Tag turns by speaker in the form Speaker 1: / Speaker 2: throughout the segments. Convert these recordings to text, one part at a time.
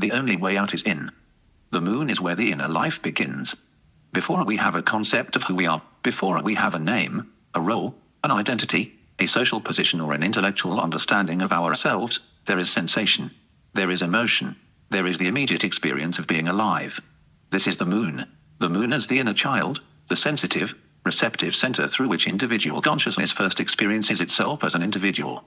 Speaker 1: The only way out is in. The moon is where the inner life begins. Before we have a concept of who we are, before we have a name, a role, an identity, a social position or an intellectual understanding of ourselves, there is sensation. There is emotion. There is the immediate experience of being alive. This is the moon. The moon is the inner child, the sensitive, receptive center through which individual consciousness first experiences itself as an individual.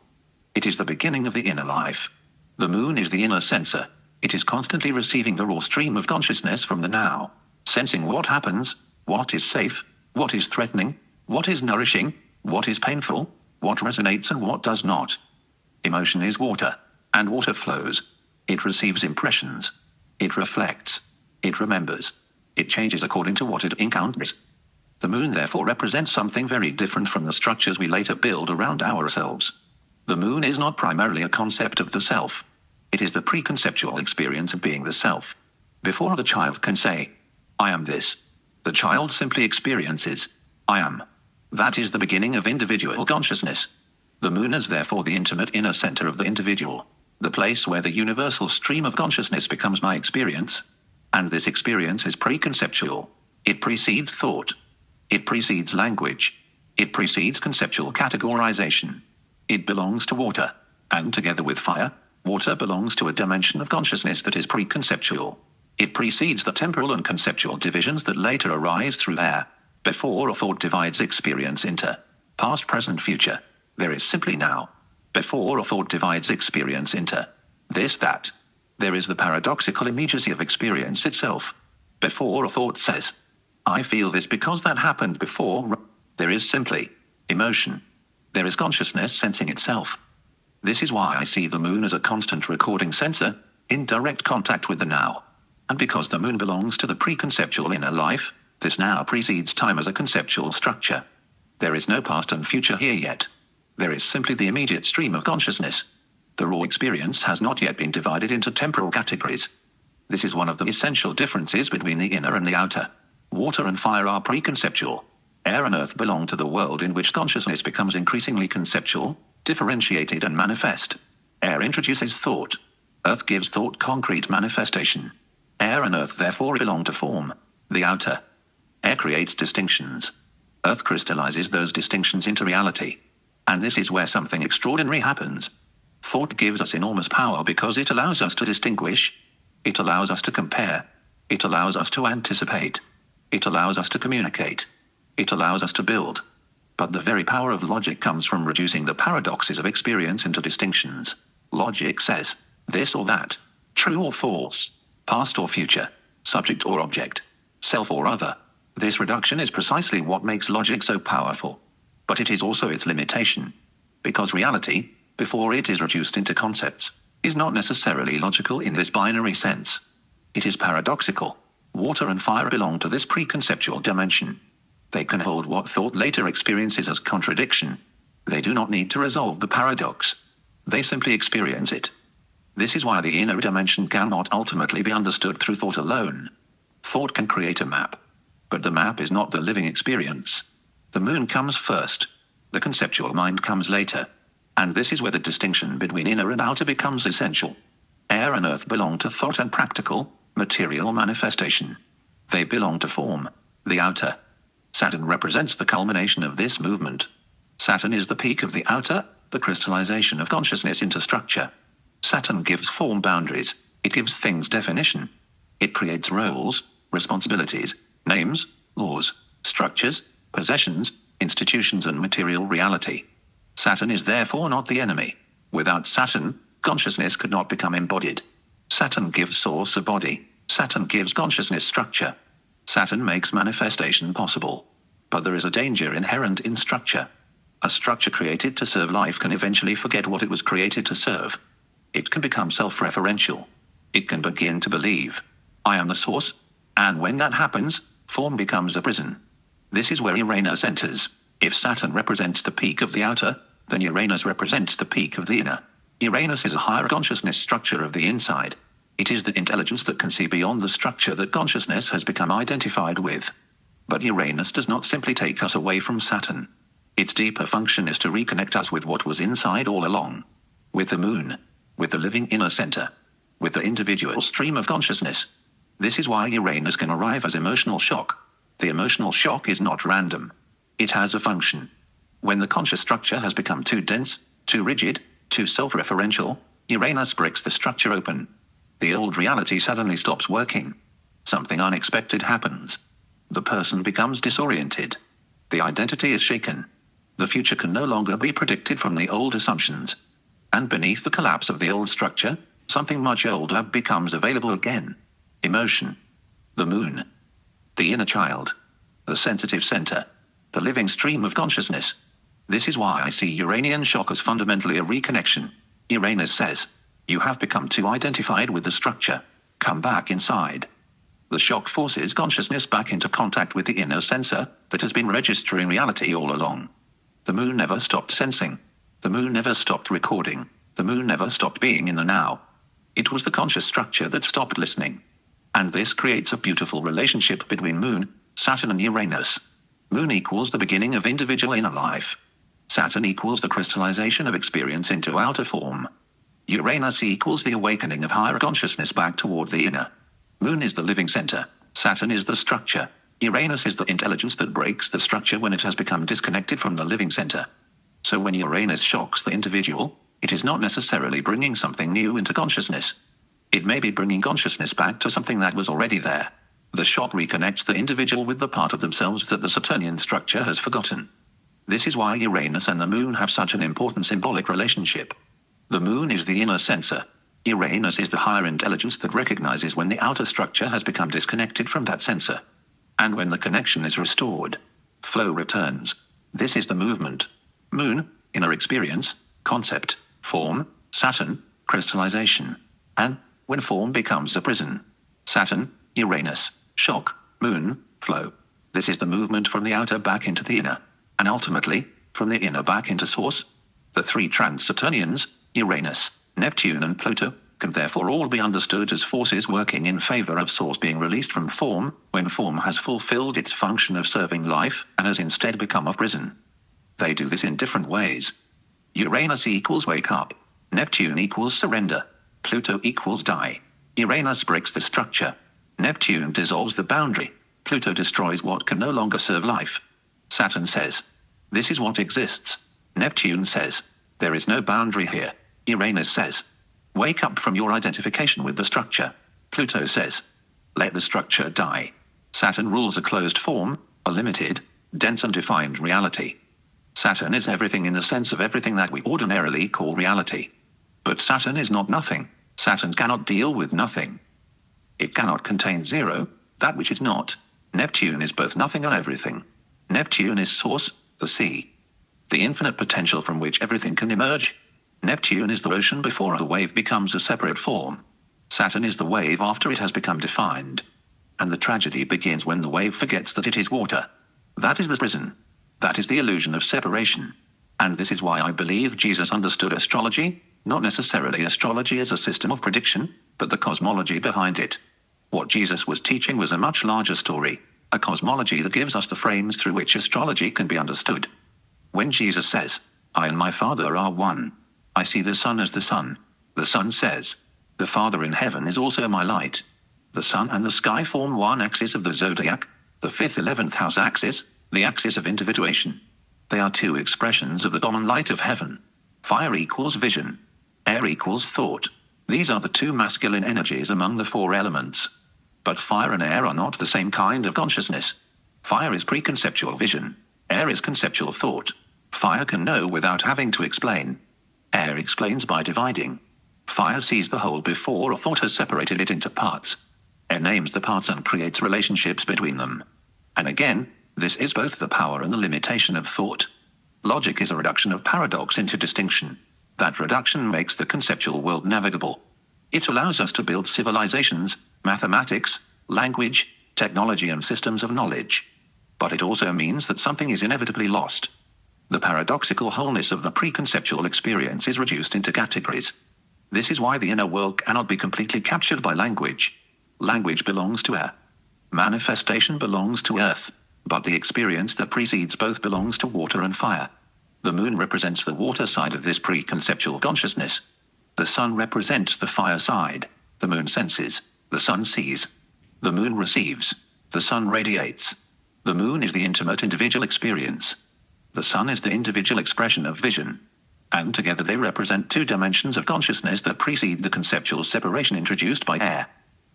Speaker 1: It is the beginning of the inner life. The moon is the inner sensor. It is constantly receiving the raw stream of consciousness from the now, sensing what happens, what is safe, what is threatening, what is nourishing, what is painful, what resonates and what does not. Emotion is water, and water flows. It receives impressions. It reflects. It remembers. It changes according to what it encounters. The moon therefore represents something very different from the structures we later build around ourselves. The moon is not primarily a concept of the self. It is the preconceptual experience of being the self. Before the child can say, I am this, the child simply experiences, I am. That is the beginning of individual consciousness. The moon is therefore the intimate inner center of the individual, the place where the universal stream of consciousness becomes my experience. And this experience is preconceptual. It precedes thought. It precedes language. It precedes conceptual categorization. It belongs to water, and together with fire, water belongs to a dimension of consciousness that is preconceptual. It precedes the temporal and conceptual divisions that later arise through air. Before a thought divides experience into past, present, future, there is simply now. Before a thought divides experience into this, that, there is the paradoxical immediacy of experience itself. Before a thought says, I feel this because that happened before, there is simply emotion. There is consciousness sensing itself. This is why I see the moon as a constant recording sensor, in direct contact with the now. And because the moon belongs to the preconceptual inner life, this now precedes time as a conceptual structure. There is no past and future here yet. There is simply the immediate stream of consciousness. The raw experience has not yet been divided into temporal categories. This is one of the essential differences between the inner and the outer. Water and fire are preconceptual. Air and earth belong to the world in which consciousness becomes increasingly conceptual, differentiated and manifest. Air introduces thought. Earth gives thought concrete manifestation. Air and earth therefore belong to form, the outer. Air creates distinctions. Earth crystallizes those distinctions into reality. And this is where something extraordinary happens. Thought gives us enormous power because it allows us to distinguish. It allows us to compare. It allows us to anticipate. It allows us to communicate. It allows us to build. But the very power of logic comes from reducing the paradoxes of experience into distinctions. Logic says, this or that, true or false, past or future, subject or object, self or other. This reduction is precisely what makes logic so powerful. But it is also its limitation. Because reality, before it is reduced into concepts, is not necessarily logical in this binary sense. It is paradoxical. Water and fire belong to this preconceptual dimension. They can hold what thought later experiences as contradiction. They do not need to resolve the paradox. They simply experience it. This is why the inner dimension cannot ultimately be understood through thought alone. Thought can create a map. But the map is not the living experience. The moon comes first. The conceptual mind comes later. And this is where the distinction between inner and outer becomes essential. Air and earth belong to thought and practical, material manifestation. They belong to form, the outer. Saturn represents the culmination of this movement. Saturn is the peak of the outer, the crystallization of consciousness into structure. Saturn gives form boundaries. It gives things definition. It creates roles, responsibilities, names, laws, structures, possessions, institutions and material reality. Saturn is therefore not the enemy. Without Saturn, consciousness could not become embodied. Saturn gives source a body. Saturn gives consciousness structure. Saturn makes manifestation possible. But there is a danger inherent in structure. A structure created to serve life can eventually forget what it was created to serve. It can become self-referential. It can begin to believe, I am the source. And when that happens, form becomes a prison. This is where Uranus enters. If Saturn represents the peak of the outer, then Uranus represents the peak of the inner. Uranus is a higher consciousness structure of the inside. It is the intelligence that can see beyond the structure that consciousness has become identified with. But Uranus does not simply take us away from Saturn. Its deeper function is to reconnect us with what was inside all along. With the moon. With the living inner center. with the individual stream of consciousness. This is why Uranus can arrive as emotional shock. The emotional shock is not random. It has a function. When the conscious structure has become too dense, too rigid, too self-referential, Uranus breaks the structure open. The old reality suddenly stops working. Something unexpected happens. The person becomes disoriented. The identity is shaken. The future can no longer be predicted from the old assumptions. And beneath the collapse of the old structure, something much older becomes available again. Emotion. The moon. The inner child. The sensitive center. The living stream of consciousness. This is why I see Uranian shock as fundamentally a reconnection. Uranus says, you have become too identified with the structure. Come back inside. The shock forces consciousness back into contact with the inner sensor that has been registering reality all along. The moon never stopped sensing. The moon never stopped recording. The moon never stopped being in the now. It was the conscious structure that stopped listening. And this creates a beautiful relationship between Moon, Saturn and Uranus. Moon equals the beginning of individual inner life. Saturn equals the crystallization of experience into outer form. Uranus equals the awakening of higher consciousness back toward the inner. Moon is the living center. Saturn is the structure. Uranus is the intelligence that breaks the structure when it has become disconnected from the living center. So when Uranus shocks the individual, it is not necessarily bringing something new into consciousness. It may be bringing consciousness back to something that was already there. The shock reconnects the individual with the part of themselves that the Saturnian structure has forgotten. This is why Uranus and the moon have such an important symbolic relationship. The moon is the inner sensor. Uranus is the higher intelligence that recognizes when the outer structure has become disconnected from that sensor. And when the connection is restored, flow returns. This is the movement. Moon, inner experience, concept, form, Saturn, crystallization. And, when form becomes a prison, Saturn, Uranus, shock, moon, flow. This is the movement from the outer back into the inner. And ultimately, from the inner back into source. The three trans-Saturnians, Uranus, Neptune and Pluto, can therefore all be understood as forces working in favor of source being released from form, when form has fulfilled its function of serving life and has instead become a prison. They do this in different ways. Uranus equals wake up. Neptune equals surrender. Pluto equals die. Uranus breaks the structure. Neptune dissolves the boundary. Pluto destroys what can no longer serve life. Saturn says, this is what exists. Neptune says, there is no boundary here. Uranus says, wake up from your identification with the structure. Pluto says, let the structure die. Saturn rules a closed form, a limited, dense and defined reality. Saturn is everything in the sense of everything that we ordinarily call reality. But Saturn is not nothing. Saturn cannot deal with nothing. It cannot contain zero, that which is not. Neptune is both nothing and everything. Neptune is source, the sea. The infinite potential from which everything can emerge. Neptune is the ocean before a wave becomes a separate form. Saturn is the wave after it has become defined. And the tragedy begins when the wave forgets that it is water. That is the prison. That is the illusion of separation. And this is why I believe Jesus understood astrology, not necessarily astrology as a system of prediction, but the cosmology behind it. What Jesus was teaching was a much larger story, a cosmology that gives us the frames through which astrology can be understood. When Jesus says, I and my Father are one, I see the sun as the sun. The sun says, the Father in heaven is also my light. The sun and the sky form one axis of the zodiac, the 5th 11th house axis, the axis of individuation. They are two expressions of the common light of heaven. Fire equals vision. Air equals thought. These are the two masculine energies among the four elements. But fire and air are not the same kind of consciousness. Fire is preconceptual vision. Air is conceptual thought. Fire can know without having to explain. Air explains by dividing. Fire sees the whole before a thought has separated it into parts. Air names the parts and creates relationships between them. And again, this is both the power and the limitation of thought. Logic is a reduction of paradox into distinction. That reduction makes the conceptual world navigable. It allows us to build civilizations, mathematics, language, technology and systems of knowledge. But it also means that something is inevitably lost. The paradoxical wholeness of the preconceptual experience is reduced into categories. This is why the inner world cannot be completely captured by language. Language belongs to air. Manifestation belongs to earth. But the experience that precedes both belongs to water and fire. The moon represents the water side of this preconceptual consciousness. The sun represents the fire side. The moon senses. The sun sees. The moon receives. The sun radiates. The moon is the intimate individual experience. The sun is the individual expression of vision. And together they represent two dimensions of consciousness that precede the conceptual separation introduced by air.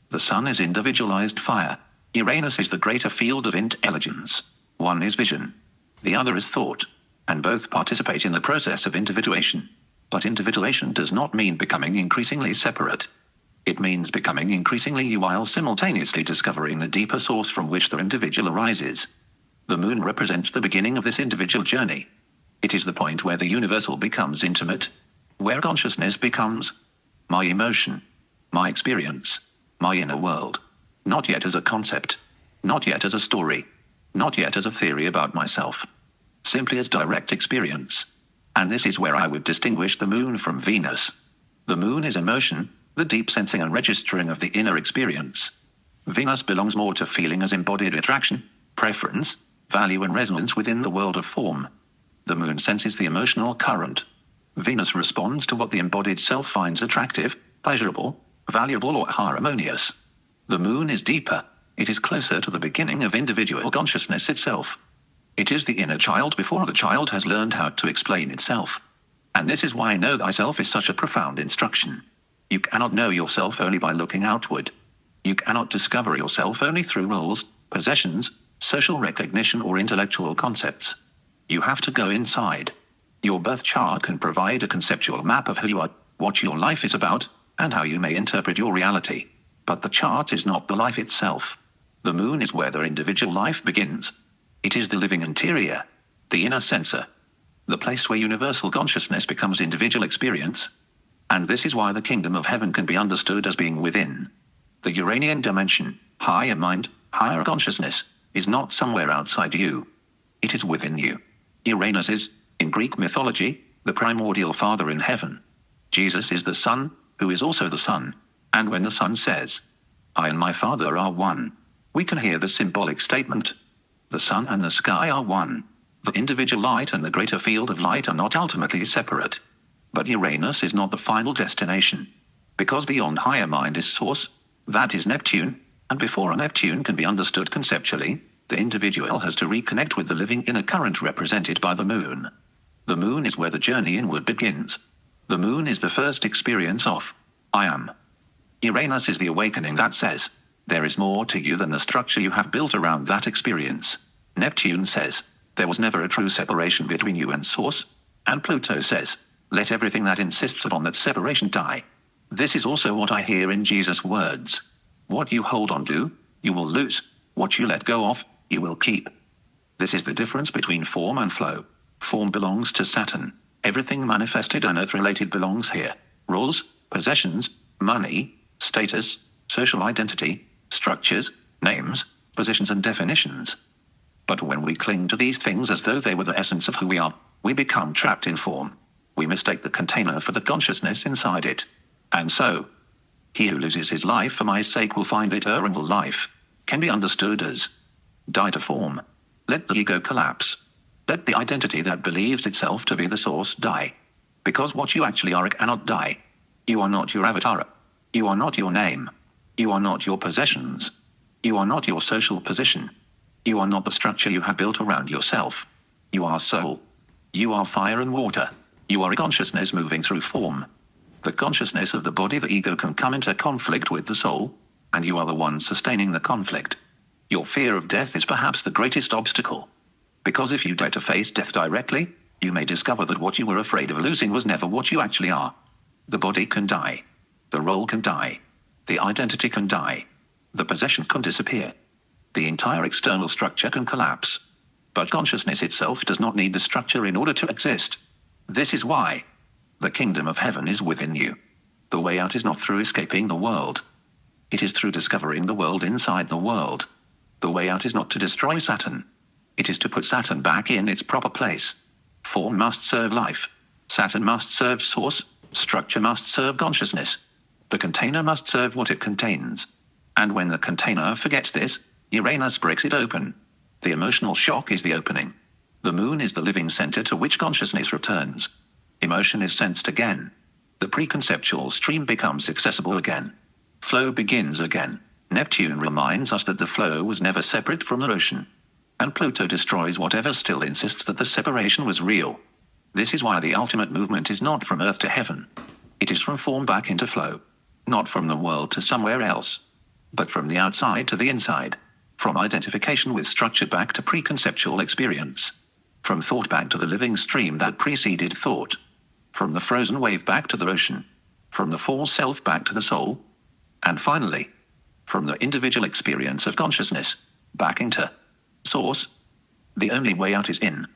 Speaker 1: The sun is individualized fire. Uranus is the greater field of intelligence. One is vision. The other is thought. And both participate in the process of individuation. But individuation does not mean becoming increasingly separate. It means becoming increasingly you while simultaneously discovering the deeper source from which the individual arises. The moon represents the beginning of this individual journey. It is the point where the universal becomes intimate, where consciousness becomes my emotion, my experience, my inner world. Not yet as a concept, not yet as a story, not yet as a theory about myself. Simply as direct experience. And this is where I would distinguish the moon from Venus. The moon is emotion, the deep sensing and registering of the inner experience. Venus belongs more to feeling as embodied attraction, preference, value and resonance within the world of form. The moon senses the emotional current. Venus responds to what the embodied self finds attractive, pleasurable, valuable or harmonious. The moon is deeper. It is closer to the beginning of individual consciousness itself. It is the inner child before the child has learned how to explain itself. And this is why know thyself is such a profound instruction. You cannot know yourself only by looking outward. You cannot discover yourself only through roles, possessions, social recognition or intellectual concepts. You have to go inside. Your birth chart can provide a conceptual map of who you are, what your life is about, and how you may interpret your reality. But the chart is not the life itself. The moon is where the individual life begins. It is the living interior, the inner sensor, the place where universal consciousness becomes individual experience. And this is why the kingdom of heaven can be understood as being within. The Uranian dimension, higher mind, higher consciousness, is not somewhere outside you. It is within you. Uranus is, in Greek mythology, the primordial father in heaven. Jesus is the Son, who is also the Son. And when the Son says, I and my Father are one, we can hear the symbolic statement. The sun and the sky are one. The individual light and the greater field of light are not ultimately separate. But Uranus is not the final destination. Because beyond higher mind is source, that is Neptune, and before a Neptune can be understood conceptually, the individual has to reconnect with the living inner current represented by the moon. The moon is where the journey inward begins. The moon is the first experience of I am. Uranus is the awakening that says, there is more to you than the structure you have built around that experience. Neptune says, there was never a true separation between you and source. And Pluto says, let everything that insists upon that separation die. This is also what I hear in Jesus' words. What you hold on to, you will lose. What you let go of, you will keep. This is the difference between form and flow. Form belongs to Saturn. Everything manifested and earth-related belongs here. Roles, possessions, money, status, social identity, structures, names, positions and definitions. But when we cling to these things as though they were the essence of who we are, we become trapped in form. We mistake the container for the consciousness inside it. And so, he who loses his life for my sake will find eternal life, can be understood as die to form. Let the ego collapse. Let the identity that believes itself to be the source die. Because what you actually are cannot die. You are not your avatar. You are not your name. You are not your possessions. You are not your social position. You are not the structure you have built around yourself. You are soul. You are fire and water. You are a consciousness moving through form. The consciousness of the body, the ego, can come into conflict with the soul, and you are the one sustaining the conflict. Your fear of death is perhaps the greatest obstacle. Because if you dare to face death directly, you may discover that what you were afraid of losing was never what you actually are. The body can die. The role can die. The identity can die. The possession can disappear. The entire external structure can collapse. But consciousness itself does not need the structure in order to exist. This is why the kingdom of heaven is within you. The way out is not through escaping the world. It is through discovering the world inside the world. The way out is not to destroy Saturn. It is to put Saturn back in its proper place. Form must serve life. Saturn must serve source. Structure must serve consciousness. The container must serve what it contains. And when the container forgets this, Uranus breaks it open. The emotional shock is the opening. The moon is the living center to which consciousness returns. Emotion is sensed again. The preconceptual stream becomes accessible again. Flow begins again. Neptune reminds us that the flow was never separate from the ocean. And Pluto destroys whatever still insists that the separation was real. This is why the ultimate movement is not from Earth to heaven. It is from form back into flow. Not from the world to somewhere else, but from the outside to the inside. From identification with structure back to preconceptual experience. From thought back to the living stream that preceded thought. From the frozen wave back to the ocean. From the false self back to the soul. And finally, from the individual experience of consciousness back into source. The only way out is in.